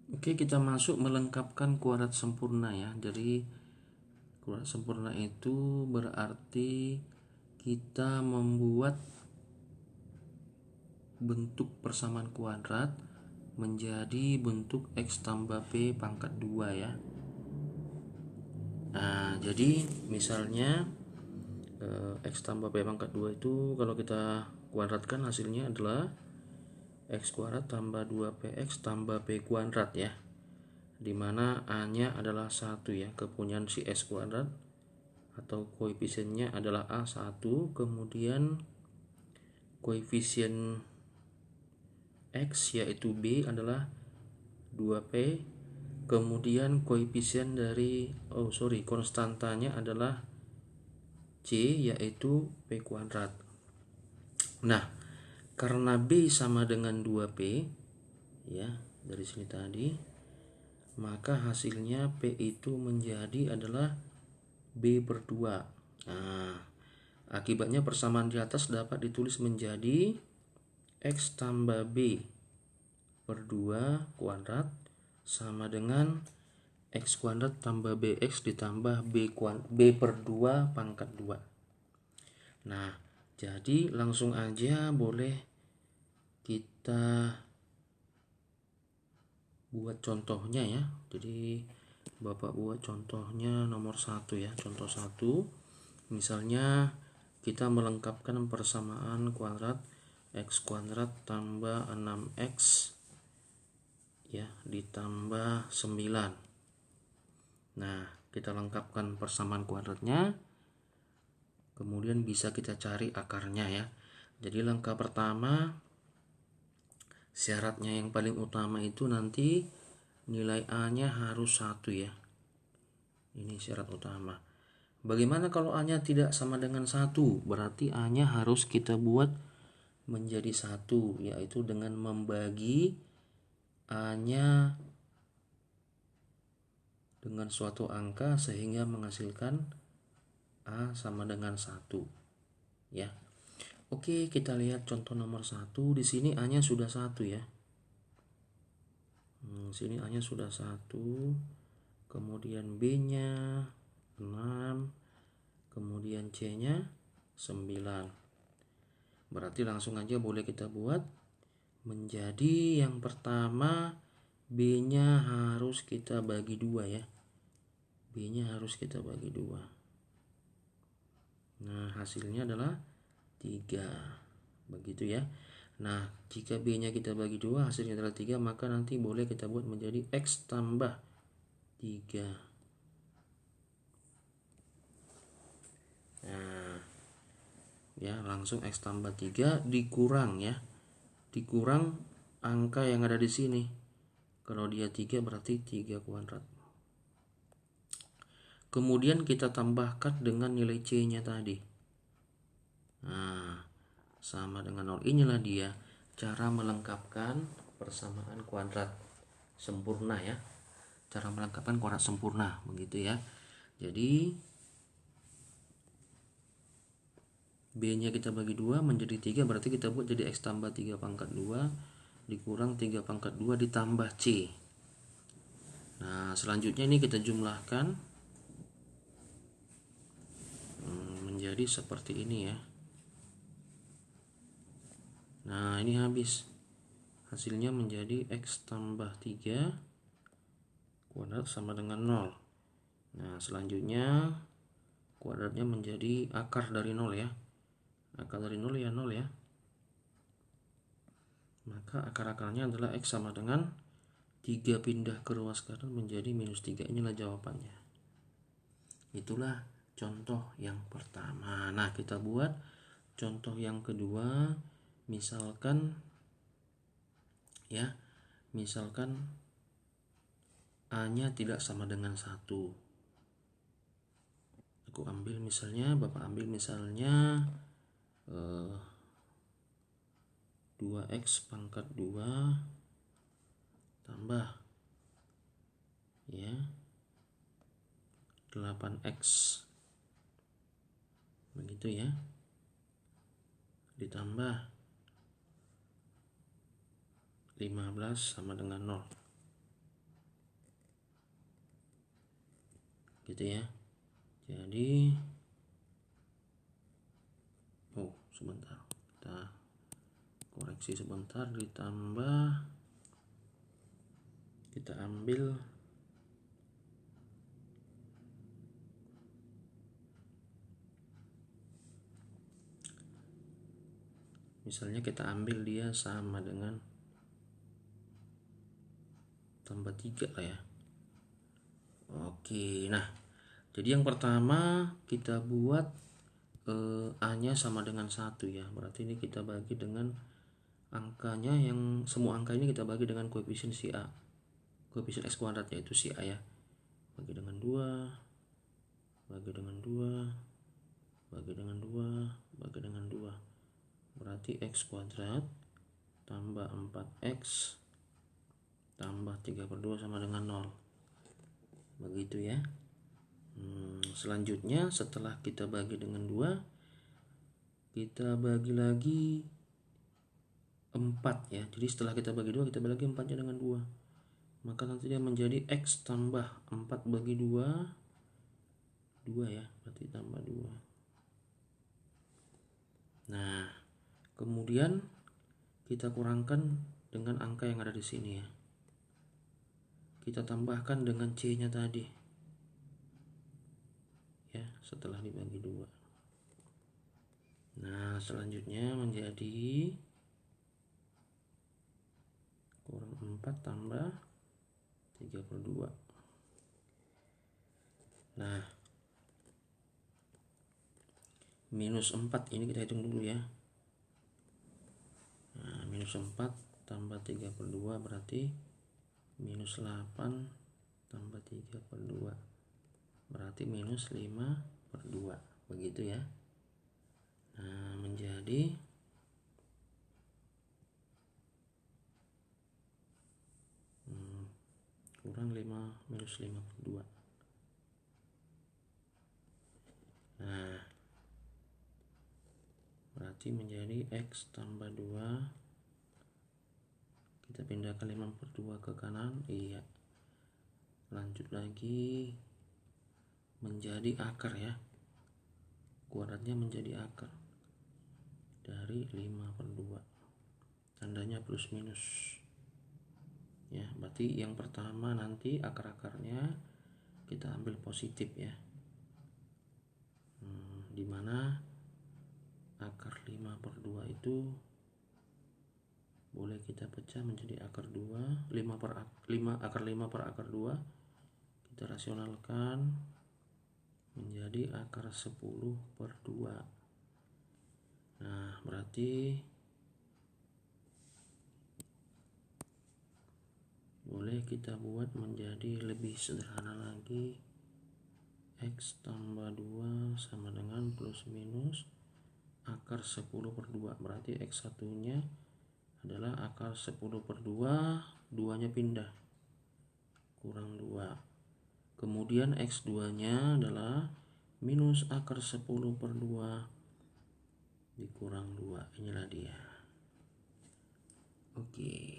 Oke, kita masuk melengkapkan kuadrat sempurna ya. Jadi kuadrat sempurna itu berarti kita membuat bentuk persamaan kuadrat menjadi bentuk X tambah B pangkat 2 ya. Nah, jadi misalnya X tambah B pangkat 2 itu kalau kita kuadratkan hasilnya adalah X kuadrat tambah 2PX tambah B kuadrat ya, dimana A-nya adalah 1 ya, kepunyaan si X kuadrat atau koefisiennya adalah A1, kemudian koefisien X yaitu B adalah 2P, kemudian koefisien dari konstantanya adalah C yaitu P kuadrat. Nah, karena B sama dengan 2P ya, dari sini tadi, maka hasilnya P itu menjadi adalah B per 2. Nah, akibatnya persamaan di atas dapat ditulis menjadi X tambah B per 2 kuadrat sama dengan X kuadrat tambah BX ditambah B per 2 pangkat 2. Nah, jadi langsung aja boleh kita buat contohnya ya. Jadi Bapak buat contohnya nomor 1 ya. Contoh 1, misalnya kita melengkapkan persamaan kuadrat X kuadrat tambah 6X ya ditambah 9. Nah, kita lengkapkan persamaan kuadratnya, kemudian bisa kita cari akarnya ya. Jadi langkah pertama, syaratnya yang paling utama itu nanti nilai A-nya harus 1 ya. Ini syarat utama. Bagaimana kalau A-nya tidak sama dengan 1? Berarti A-nya harus kita buat menjadi 1, yaitu dengan membagi A-nya dengan suatu angka sehingga menghasilkan A sama dengan 1 ya. Oke, kita lihat contoh nomor 1. Di sini A-nya sudah 1 ya. Sini A-nya sudah 1. Kemudian B-nya 6. Kemudian C-nya 9. Berarti langsung aja boleh kita buat menjadi yang pertama B-nya harus kita bagi 2 ya. B-nya harus kita bagi 2. Nah, hasilnya adalah 3. Begitu ya. Nah, jika B-nya kita bagi 2 hasilnya adalah 3, maka nanti boleh kita buat menjadi X tambah 3. Nah, ya langsung X tambah 3 dikurang ya. Dikurang angka yang ada di sini. Kalau dia 3 berarti 3 kuadrat. Kemudian kita tambahkan dengan nilai C-nya tadi. Nah, sama dengan 0. Inilah dia cara melengkapkan persamaan kuadrat sempurna ya. Cara melengkapkan kuadrat sempurna begitu ya. Jadi B-nya kita bagi 2 menjadi 3, berarti kita buat jadi X tambah 3 pangkat 2 dikurang 3 pangkat 2 ditambah C. Nah, selanjutnya ini kita jumlahkan menjadi seperti ini ya. Nah, ini habis. Hasilnya menjadi X tambah 3 kuadrat sama dengan 0. Nah, selanjutnya kuadratnya menjadi akar dari 0 ya. Akar dari 0 ya 0 ya. Maka akar-akarnya adalah X sama dengan 3 pindah ke ruas kanan menjadi minus 3. Inilah jawabannya. Itulah contoh yang pertama. Nah, kita buat contoh yang kedua. Misalkan ya, misalkan A-nya tidak sama dengan 1. Aku ambil misalnya, Bapak ambil misalnya 2X pangkat 2 tambah ya 8X begitu ya, ditambah 15 sama dengan 0. gitu ya. Jadi sebentar, kita koreksi sebentar, ditambah, kita ambil misalnya kita ambil dia sama dengan tambah 3 lah ya. Oke, nah jadi yang pertama kita buat A-nya sama dengan 1 ya. Berarti ini kita bagi dengan angkanya, yang semua angka ini kita bagi dengan koefisien si A. Koefisien X kuadrat yaitu si A ya. Bagi dengan 2, bagi dengan 2, bagi dengan 2, bagi dengan 2. Berarti X kuadrat tambah 4X tambah 3/2 sama dengan 0. Begitu ya. Selanjutnya setelah kita bagi dengan 2, kita bagi lagi 4 ya. Jadi setelah kita bagi 2, kita bagi lagi 4 nya dengan 2. Maka nanti dia menjadi X tambah 4 bagi 2 ya, berarti tambah 2. Nah kemudian kita kurangkan dengan angka yang ada di sini ya. Kita tambahkan dengan C nya tadi ya, setelah dibagi 2. Nah selanjutnya menjadi kurang 4 tambah 3/2. Nah minus 4 ini kita hitung dulu ya. Nah minus 4 tambah 3/2 berarti minus 8 tambah 3/2 berarti minus 5/2. Begitu ya. Nah menjadi kurang 5 minus 5/2. Nah berarti menjadi X tambah 2, kita pindahkan 5/2 ke kanan, iya. Lanjut lagi menjadi akar ya, kuadratnya menjadi akar dari 5/2, tandanya plus minus ya. Berarti yang pertama nanti akar-akarnya kita ambil positif ya, dimana akar 5/2 itu boleh kita pecah menjadi akar 2, 5 akar 5 per akar 2 kita rasionalkan menjadi akar 10/2. Nah berarti boleh kita buat menjadi lebih sederhana lagi, X tambah 2 sama dengan plus minus akar 10/2. Berarti X1 nya adalah akar 10/2, 2 nya pindah, kurang 2. Kemudian X2 nya adalah minus akar 10/2 dikurang 2. Inilah dia. Oke.